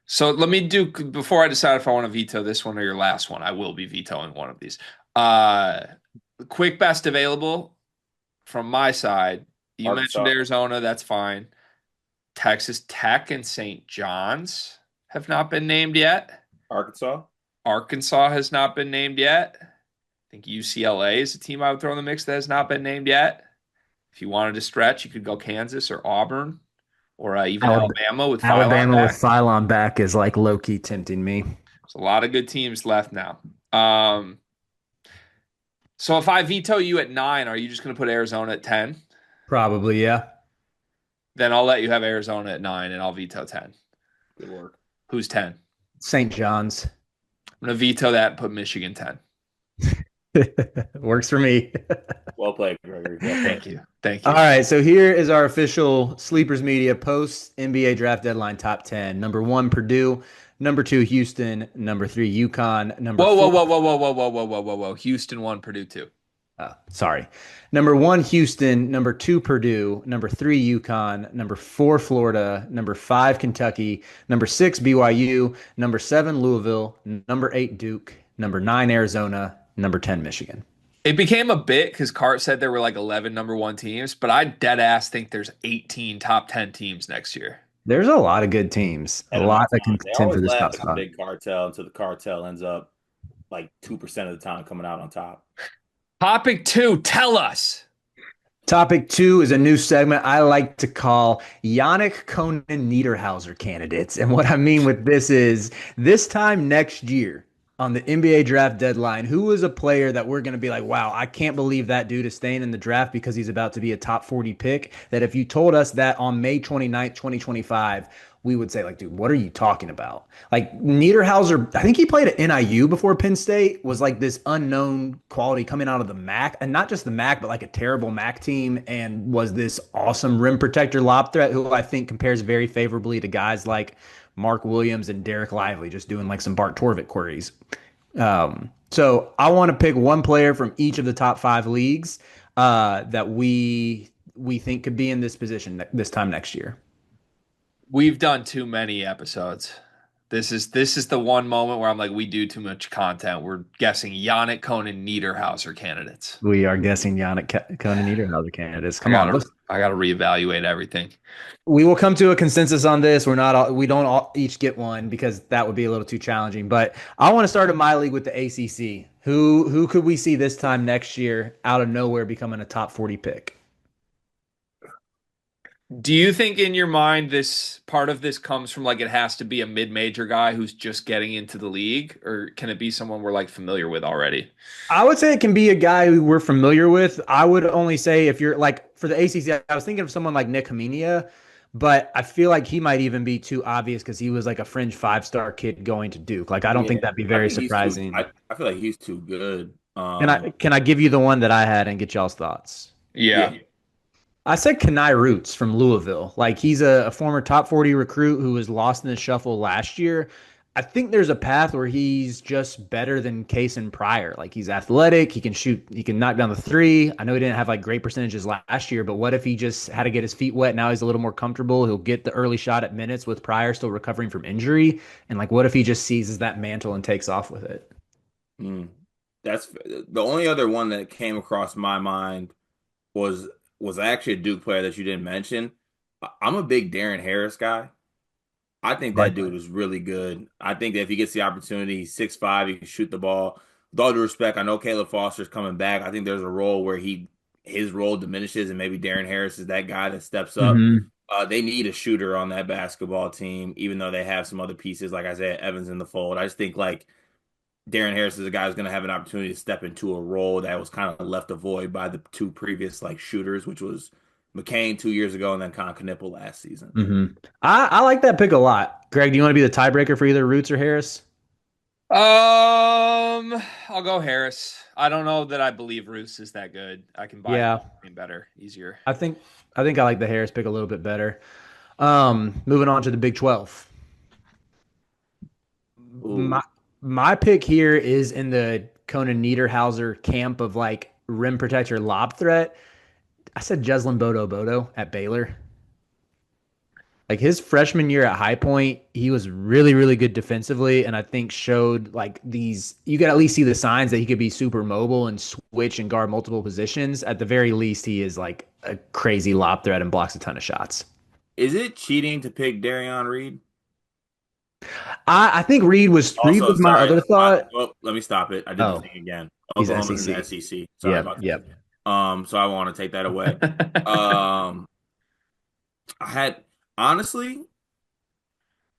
So let me do, before I decide if I want to veto this one or your last one, I will be vetoing one of these. Quick best available from my side. You Arkansas. mentioned Arizona, that's fine. Texas Tech and St. John's have not been named yet. Arkansas. Arkansas has not been named yet. I think UCLA is a team I would throw in the mix that has not been named yet. If you wanted to stretch, you could go Kansas or Auburn or even Alabama with Alabama with back. Phylon back is like low-key tempting me. There's a lot of good teams left now. So if I veto you at 9, are you just going to put Arizona at 10? Probably, yeah. Then I'll let you have Arizona at 9 and I'll veto 10. Good work. Who's 10? St. John's. I'm going to veto that and put Michigan 10. Works for me. Well played, Gregory. Well played. Thank you. Thank you. All right, so here is our official Sleepers Media post NBA draft deadline top 10. Number 1, Purdue. Number 2, Houston. Number 3, UConn. Number Whoa, 4, whoa. Houston 1, Purdue 2. sorry. Number 1, Houston. Number 2, Purdue. Number 3, UConn. Number 4, Florida. Number 5, Kentucky. Number 6, BYU. Number 7, Louisville. Number 8, Duke. Number 9, Arizona. Number 10, Michigan. It became a bit because Cart said there were like 11 number 1 teams, but I dead ass think there's 18 top 10 teams next year. There's a lot of good teams. A lot that can They contend for always this laugh top at the spot. big cartel until the cartel ends up like 2% of the time coming out on top. Topic 2, tell us. Topic 2 is a new segment I like to call Yannick Conan Niederhauser candidates. And what I mean with this is this time next year on the NBA draft deadline, who is a player that we're going to be like, wow, I can't believe that dude is staying in the draft because he's about to be a top 40 pick. That if you told us that on May 29th, 2025, we would say, like, dude, what are you talking about? Like, Niederhauser, I think he played at NIU before Penn State, was like this unknown quality coming out of the MAC, and not just the MAC, but like a terrible MAC team, and was this awesome rim protector lob threat who I think compares very favorably to guys like Mark Williams and Derek Lively, just doing like some Bart Torvik queries. So I want to pick one player from each of the top 5 leagues that we think could be in this position this time next year. We've done too many episodes. This is the one moment where I'm like, we do too much content. We're guessing Yannick Conan Niederhauser candidates. We are guessing Yannick Conan Niederhauser candidates. Come on, I got to reevaluate everything. We will come to a consensus on this. We don't all each get one because that would be a little too challenging. But I want to start in my league with the ACC. Who could we see this time next year out of nowhere becoming a top 40 pick? Do you think in your mind this part of this comes from like it has to be a mid-major guy who's just getting into the league, or can it be someone we're like familiar with already? I would say it can be a guy who we're familiar with. I would only say if you're like for the ACC, I was thinking of someone like Nick Hamenia, but I feel like he might even be too obvious because he was like a fringe 5-star kid going to Duke. Like I don't think that'd be very surprising. I feel like he's too good. Can I give you the one that I had and get y'all's thoughts? Yeah. I said Kenai Roots from Louisville. Like he's a former top 40 recruit who was lost in the shuffle last year. I think there's a path where he's just better than Kason Pryor. Like he's athletic, he can shoot, he can knock down the three. I know he didn't have like great percentages last year, but what if he just had to get his feet wet? Now he's a little more comfortable. He'll get the early shot at minutes with Pryor still recovering from injury. And like, what if he just seizes that mantle and takes off with it? Mm. That's the only other one that came across my mind was was actually a Duke player that you didn't mention. I'm a big Darren Harris guy. I think that Like, dude is really good. I think that if he gets the opportunity, he's 6'5", he can shoot the ball. With all due respect, I know Caleb Foster's coming back. I think there's a role where his role diminishes, and maybe Darren Harris is that guy that steps up. mhm. They need a shooter on that basketball team, even though they have some other pieces, like Isaiah Evans in the fold. I just think like Darren Harris is a guy who's going to have an opportunity to step into a role that was kind of left a void by the two previous like shooters, which was McCain 2 years ago and then Con Knipple last season. I like that pick a lot. Greg, do you want to be the tiebreaker for either Roots or Harris? I'll go Harris. I don't know that I believe Roos is that good. I can buy Yeah, him better, easier. I think I like the Harris pick a little bit better. Moving on to the Big 12. My Ooh, my pick here is in the Conan Niederhauser camp of like rim protector lob threat. I said Jeslyn Bodo at Baylor. Like his freshman year at High Point, he was really, really good defensively, and I think showed like these. You could at least see the signs that he could be super mobile and switch and guard multiple positions. At the very least, he is like a crazy lob threat and blocks a ton of shots. is it cheating to pick Darion Reed? I think Reed Also, was my sorry, other thought. let me stop it. I did the Oh, thing again. he's Oklahoma's in the SEC. SEC. Sorry Yep, about that. yep. So I want to take that away. Um, I had honestly,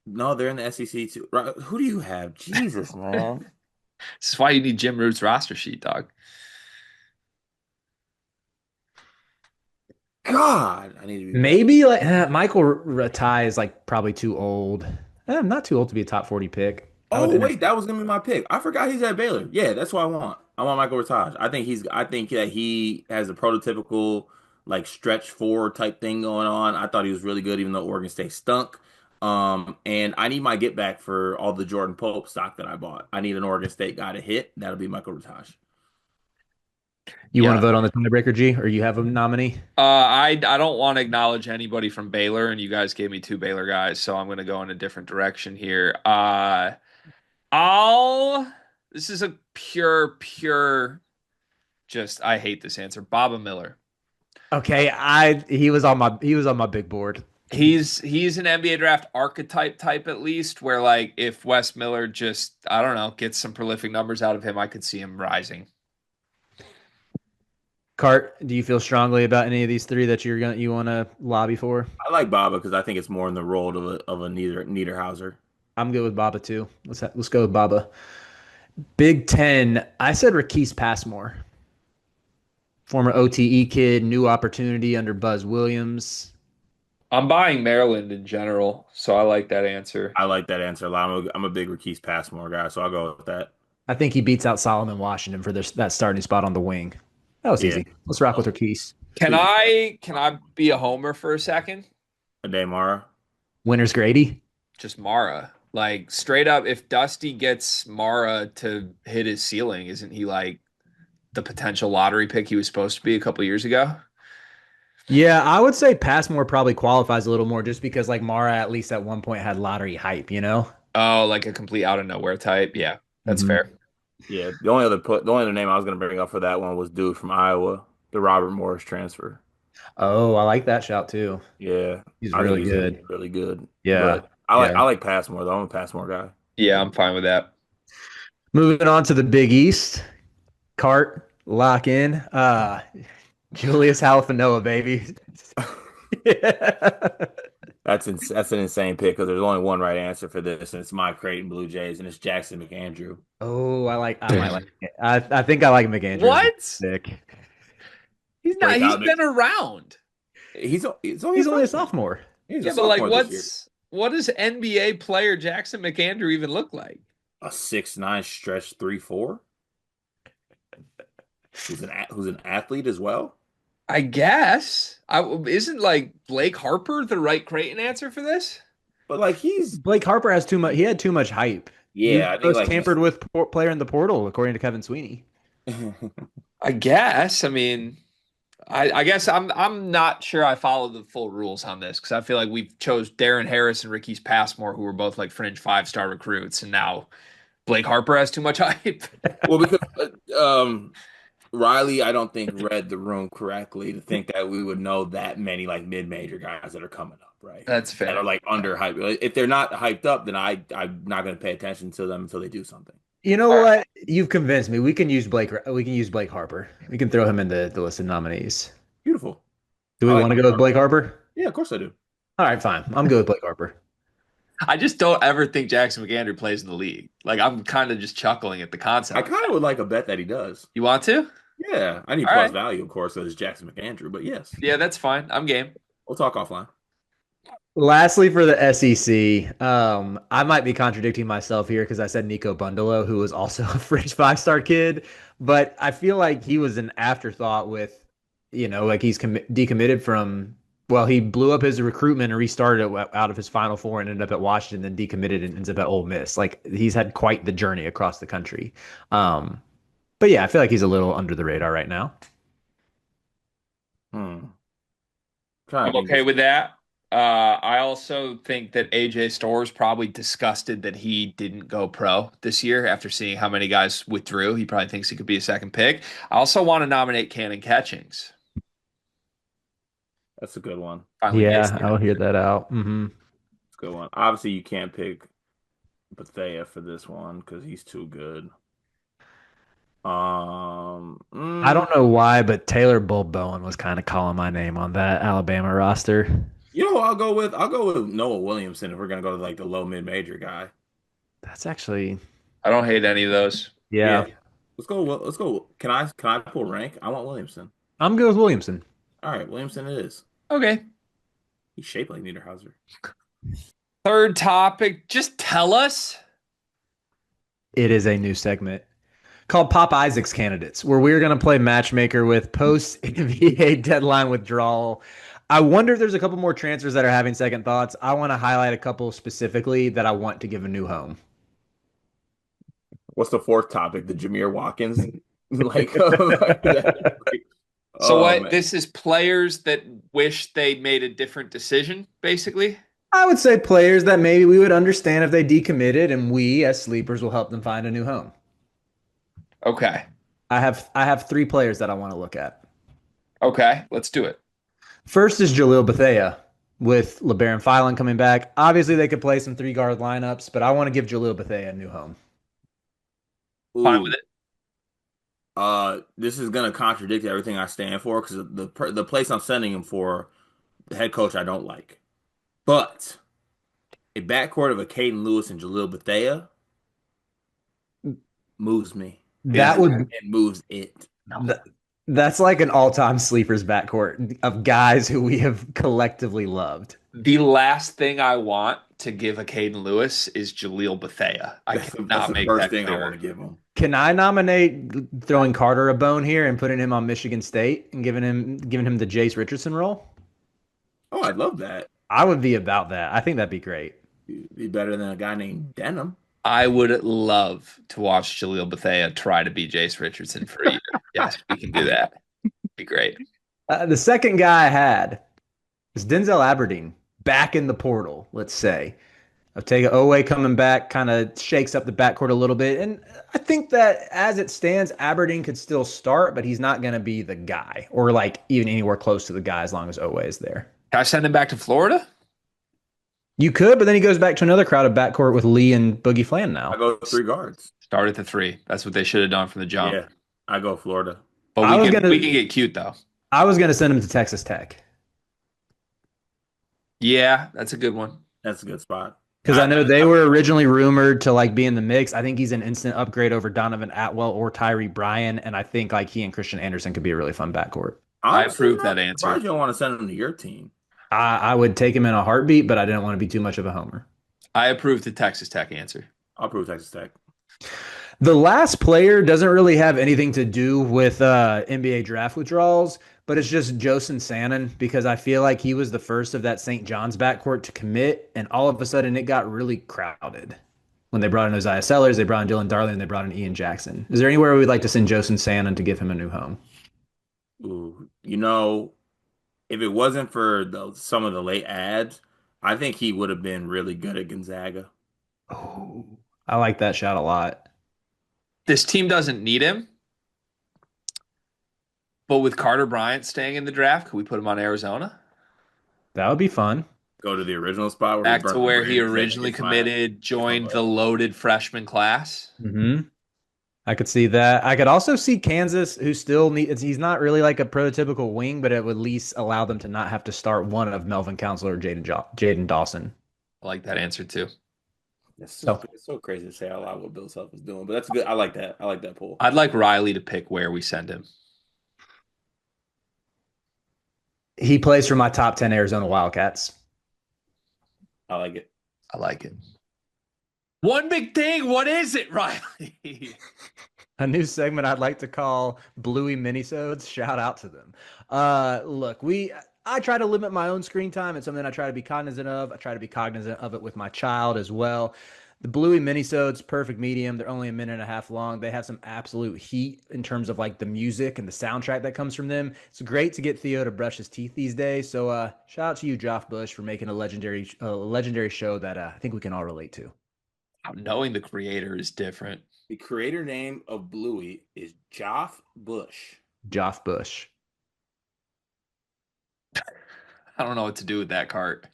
no, they're in the SEC too. Right, who do you have? Jesus, man. This is why you need Jim Root's roster sheet, dog. God, I need to be better. Maybe like Michael Ratai is like probably too old. I'm not too old to be a top 40 pick. I would Oh enter. wait, that was gonna be my pick. I forgot he's at Baylor. Yeah, that's what I want. I want Michael Rataj. I think that he has a prototypical like stretch four type thing going on. I thought he was really good, even though Oregon State stunk. And I need my get back for all the Jordan Pope stock that I bought. I need an Oregon State guy to hit. That'll be Michael Rataj. You want to Yeah. vote on the tiebreaker, G, or you have a nominee? I don't want to acknowledge anybody from Baylor, and you guys gave me two Baylor guys, so I'm going to go in a different direction here. I'll. This is a pure. Just I hate this answer. Baba Miller. Okay, he was on my big board. He's an NBA draft archetype type at least, where like if Wes Miller just I don't know gets some prolific numbers out of him, I could see him rising. Cart, do you feel strongly about any of these three that you want to lobby for? I like Baba because I think it's more in the role of a Niederhauser. I'm good with Baba too. Let's go with Baba. Big Ten. I said Rakeese Passmore, former OTE kid, new opportunity under Buzz Williams. I'm buying Maryland in general, so I like that answer. I like that answer a lot. I'm a big Rakeese Passmore guy, so I'll go with that. I think he beats out Solomon Washington for that starting spot on the wing. That was Yeah. easy. Let's rock with Rakeese. Can I be a homer for a second? Ademara. Winners Grady. Just Mara. Like straight up, if Dusty gets Mara to hit his ceiling, isn't he like the potential lottery pick he was supposed to be a couple years ago? Yeah, I would say Passmore probably qualifies a little more just because like Mara at least at one point had lottery hype, you know? Oh, like a complete out of nowhere type. Yeah, that's Mhm. fair. Yeah, the only other name I was gonna bring up for that one was dude from Iowa, the Robert Morris transfer. Oh, I like that shout too. Yeah, He's I think really he's gonna good. be really good. Yeah. But Yeah. I like Passmore though. I'm a Passmore guy. Yeah, I'm fine with that. Moving on to the Big East. Cart, lock in. Julius Halifanoa, baby. Yeah. That's an insane pick because there's only one right answer for this, and it's my Creighton Blue Jays, and it's Jackson McAndrew. Oh, I might like it. I think I like McAndrews. What? Pick. He's not. He's Breakout. been around. He's only He's only a freshman. sophomore. He's a Yeah, but like, sophomore this year. what does NBA player Jackson McAndrew even look like? A 6'9" stretch 3'4", who's an athlete as well. I guess. Isn't like Blake Harper the right Creighton answer for this? But like he's Blake Harper has too much. He had too much hype. He was yeah, I the think most like tampered he's with player in the portal, according to Kevin Sweeney. I guess. I mean, I guess I'm not sure I follow the full rules on this because I feel like we've chose Darren Harris and Ricky's Passmore, who were both like fringe 5-star recruits, and now Blake Harper has too much hype. well because Riley, I don't think read the room correctly to think that we would know that many like mid-major guys that are coming up, right? That's That are fair. like under hype. If they're not hyped up, then I'm not going to pay attention to them until they do something. You know All right. what? You've convinced me. We can use Blake. We can use Blake Harper. We can throw him in the list of nominees. Beautiful. Do I we like want to Blake go with Harper. Blake Harper? Yeah, of course I do. All right, fine. I'm good with Blake Harper. I just don't ever think Jackson McAndrew plays in the league. Like I'm kind of just chuckling at the I concept. kind of would like a bet that he does. You want to? Yeah, I need All plus right. value, of course, as Jackson McAndrew, but yes, Yeah, that's fine. I'm game. we'll talk offline. Lastly, for the SEC, I might be contradicting myself here because I said Nico Bundalo, who was also a fringe 5-star kid, but I feel like he was an afterthought with, like he's decommitted from. Well, he blew up his recruitment and restarted it out of his Final Four and ended up at Washington, then decommitted and ends up at Ole Miss. Like he's had quite the journey across the country. But yeah, I feel like he's a little under the radar right now. Trying I'm to think okay this. with that. I also think that AJ Storr's probably disgusted that he didn't go pro this year after seeing how many guys withdrew. He probably thinks he could be a second pick. I also want to nominate Cannon Catchings. That's a good one. Finally gets Yeah, the I'll hear answer. that out. Mm-hmm. That's a good one. Obviously, you can't pick Bethea for this one because he's too good. Um, I mm, don't know why, but Taylor Bull Bowen was kind of calling my name on that Alabama roster. I'll go with Noah Williamson if we're gonna go to like the low mid major guy. That's actually, I don't hate any of those. Yeah, yeah. let's go. Let's go. Can I pull rank? I want Williamson. I'm good with Williamson. All right, Williamson it is. Okay. He's shaped like Niederhauser. Third topic. Just tell us. It is a new segment called Pop Isaac's Candidates, where we're going to play matchmaker with post NBA deadline withdrawal. I wonder if there's a couple more transfers that are having second thoughts. I want to highlight a couple specifically that I want to give a new home. What's the fourth topic? The Jameer Watkins, like, So oh what? man. This is players that wish they made a different decision, basically. I would say players that maybe we would understand if they decommitted, and we as sleepers will help them find a new home. Okay. I have three players that I want to look at. Okay. Let's do it. First is Jalil Bethea with LeBaron Filan coming back. Obviously, they could play some 3 guard lineups, but I want to give Jalil Bethea a new home. Fine with Ooh, it. this is gonna contradict everything I stand for because the place I'm sending him for, the head coach I don't like. But a backcourt of a Caden Lewis and Jalil Bethea moves me. That would It moves it. th- that's like an all-time sleepers backcourt of guys who we have collectively loved. The last thing I want to give a Caden Lewis is Jaleel Bethea. I That's cannot the make first that thing I clear. want to give him. Can I nominate throwing Carter a bone here and putting him on Michigan State and giving him the Jace Richardson role? Oh, I'd love that. I would be about that. I think that'd be great. Be better than a guy named Denham. I would love to watch Jaleel Bethea try to be Jace Richardson for a year. Yes, we can do that. Be great. The second guy I had is Denzel Aberdeen back in the portal, let's say. I'll take Owe coming back, kind of shakes up the backcourt a little bit. And I think that as it stands, Aberdeen could still start, but he's not going to be the guy or like even anywhere close to the guy as long as Owe is there. Can I send him back to Florida? You could, but then he goes back to another crowded backcourt with Lee and Boogie Flan now. I go 3 guards. Start at the 3. That's what they should have done from the jump. Yeah, I go Florida. But I was we can get cute though. I was gonna send him to Texas Tech Yeah, that's a good one. That's a good spot. because I know they were originally rumored to like be in the mix. I think he's an instant upgrade over Donovan Atwell or Tyree Bryan, and I think like he and Christian Anderson could be a really fun backcourt. I Honestly, approve that I'm answer. surprised you don't want to send him to your team. I would take him in a heartbeat, but I didn't want to be too much of a homer. I approve the Texas Tech answer. I'll prove Texas Tech. The last player doesn't really have anything to do with NBA draft withdrawals, but it's just Josen Sannon because I feel like he was the first of that St. John's backcourt to commit, and all of a sudden it got really crowded. When they brought in Isaiah Sellers, they brought in Dylan Darling, and they brought in Ian Jackson. Is there anywhere we'd like to send Josen Sannon to give him a new home? Ooh, if it wasn't for some of the late ads, I think he would have been really good at Gonzaga. Oh, I like that shot a lot. This team doesn't need him, but with Carter Bryant staying in the draft, could we put him on Arizona? That would be fun. Go to the original spot where he Back burnt to the where he bridge, originally committed, gets my joined butt. the loaded freshman class. Mm-hmm. I could see that. I could also see Kansas, who still needs, he's not really like a prototypical wing, but it would at least allow them to not have to start one of Melvin Counselor or Jaden Dawson. I like that answer too. It's so crazy to say out loud what Bill Self is doing, but that's good. I like that. I like that poll. I'd like Riley to pick where we send him. He plays for my top 10 Arizona Wildcats. I like it. I like it. One big thing. What is it, Riley? A new segment I'd like to call Bluey Minisodes. Shout out to them. Look, I try to limit my own screen time. It's something I try to be cognizant of. I try to be cognizant of it with my child as well. The Bluey Minisodes, perfect medium. They're only a minute and a half long. They have some absolute heat in terms of like the music and the soundtrack that comes from them. It's great to get Theo to brush his teeth these days. So shout out to you, Joff Bush, for making a legendary show that I think we can all relate to. Knowing the creator is different. The creator name of Bluey is Joff Bush. Joff Bush. I don't know what to do with that cart.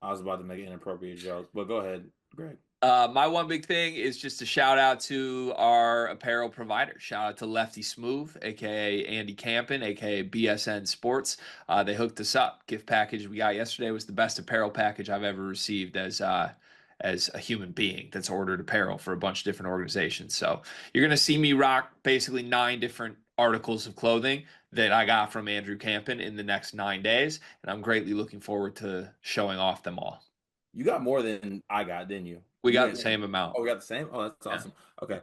I was about to make an inappropriate joke, but go ahead, Greg. My one big thing is just a shout out to our apparel provider. Shout out to Lefty Smooth, aka Andy Campen, aka BSN Sports. They hooked us up. Gift package we got yesterday was the best apparel package I've ever received as a human being that's ordered apparel for a bunch of different organizations. So you're gonna see me rock basically 9 different articles of clothing that I got from Andrew Campen in the next 9 days, and I'm greatly looking forward to showing off them all. You got more than I got, didn't you? We got the same amount. Oh, we got the same? Oh, that's awesome. Yeah. Okay.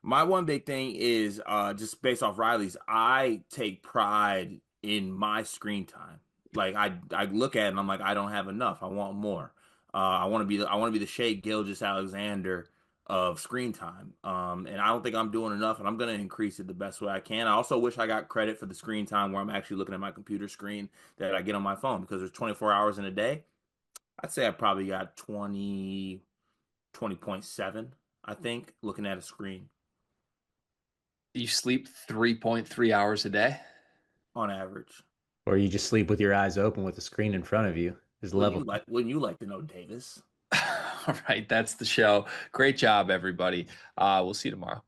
My one big thing is just based off Riley's, I take pride in my screen time. Like I look at it and I'm like, I don't have enough. I want more. I want to be the Shea Gilgeous-Alexander of screen time. And I don't think I'm doing enough, and I'm gonna increase it the best way I can. I also wish I got credit for the screen time where I'm actually looking at my computer screen that I get on my phone, because there's 24 hours in a day. I'd say I probably got 20.7, I think, looking at a screen You sleep 3.3 hours a day? on average. Or you just sleep with your eyes open with the screen in front of you. Is level. Wouldn't you like to know, Davis? All right, that's the show. Great job, everybody. We'll see you tomorrow.